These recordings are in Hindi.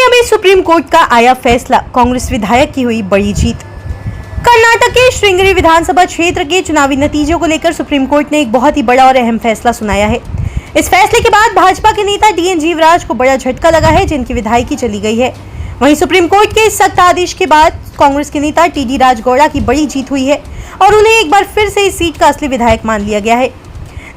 अभी सुप्रीम कोर्ट का आया फैसला, कांग्रेस विधायक की हुई बड़ी जीत। कर्नाटक के श्रृंगेरी विधानसभा क्षेत्र के चुनावी नतीजों को लेकर सुप्रीम कोर्ट ने एक बहुत ही बड़ा और अहम फैसला सुनाया है। इस फैसले के बाद भाजपा के नेता DN जीवराज को बड़ा झटका लगा है, जिनकी विधायकी चली गई है। वहीं सुप्रीम कोर्ट के इस सख्त आदेश के बाद कांग्रेस के नेता TD राजगौड़ा की बड़ी जीत हुई है और उन्हें एक बार फिर से इस सीट का असली विधायक मान लिया गया है।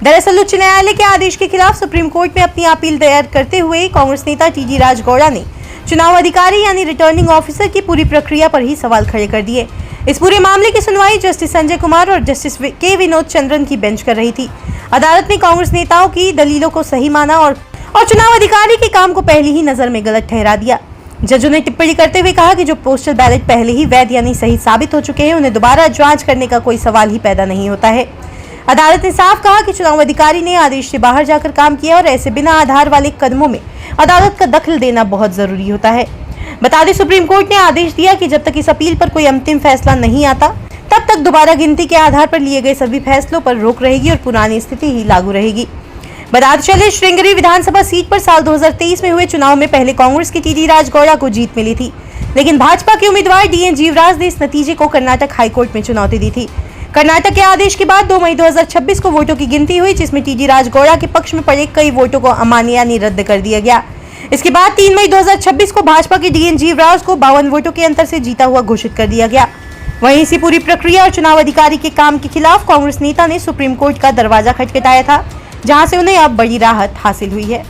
दरअसल उच्च न्यायालय के आदेश के खिलाफ सुप्रीम कोर्ट में अपनी अपील दायर करते हुए कांग्रेस नेता TD राजगौड़ा ने चुनाव अधिकारी यानी रिटर्निंग ऑफिसर की पूरी प्रक्रिया पर ही सवाल खड़े कर दिए। इस पूरे मामले की सुनवाई जस्टिस संजय कुमार और जस्टिस के विनोद चंद्रन की बेंच कर रही थी। अदालत ने कांग्रेस नेताओं की दलीलों को सही माना और चुनाव अधिकारी के काम को पहली ही नजर में गलत ठहरा दिया। जजों ने टिप्पणी करते हुए कहा कि जो पोस्टल बैलेट पहले ही वैध यानी सही साबित हो चुके हैं, उन्हें दोबारा जांच करने का कोई सवाल ही पैदा नहीं होता है। अदालत ने साफ कहा कि चुनाव अधिकारी ने आदेश से बाहर जाकर काम किया और ऐसे बिना आधार वाले कदमों में अदालत का दखल देना बहुत जरूरी होता है। बता दें, सुप्रीम कोर्ट ने आदेश दिया कि जब तक इस अपील पर कोई अंतिम फैसला नहीं आता, तब तक दोबारा गिनती के आधार पर लिए गए सभी फैसलों पर रोक रहेगी और पुरानी स्थिति ही लागू रहेगी। बताते चले, श्रृंगेरी विधानसभा सीट पर साल 2023 में हुए चुनाव में पहले कांग्रेस की TD राजगौड़ा को जीत मिली थी, लेकिन भाजपा के उम्मीदवार DN जीवराज ने इस नतीजे को कर्नाटक हाईकोर्ट में चुनौती दी थी। कर्नाटक के आदेश के बाद 2 मई 2026 को वोटों की गिनती हुई, जिसमें TD राजगौड़ा के पक्ष में पड़े कई वोटों को अमान्य यानी रद्द कर दिया गया। इसके बाद 3 मई 2026 को भाजपा के DN जीवराज को 52 वोटों के अंतर से जीता हुआ घोषित कर दिया गया। वहीं इसी पूरी प्रक्रिया और चुनाव अधिकारी के काम के खिलाफ कांग्रेस नेता ने सुप्रीम कोर्ट का दरवाजा खटखटाया था, जहां से उन्हें अब बड़ी राहत हासिल हुई है।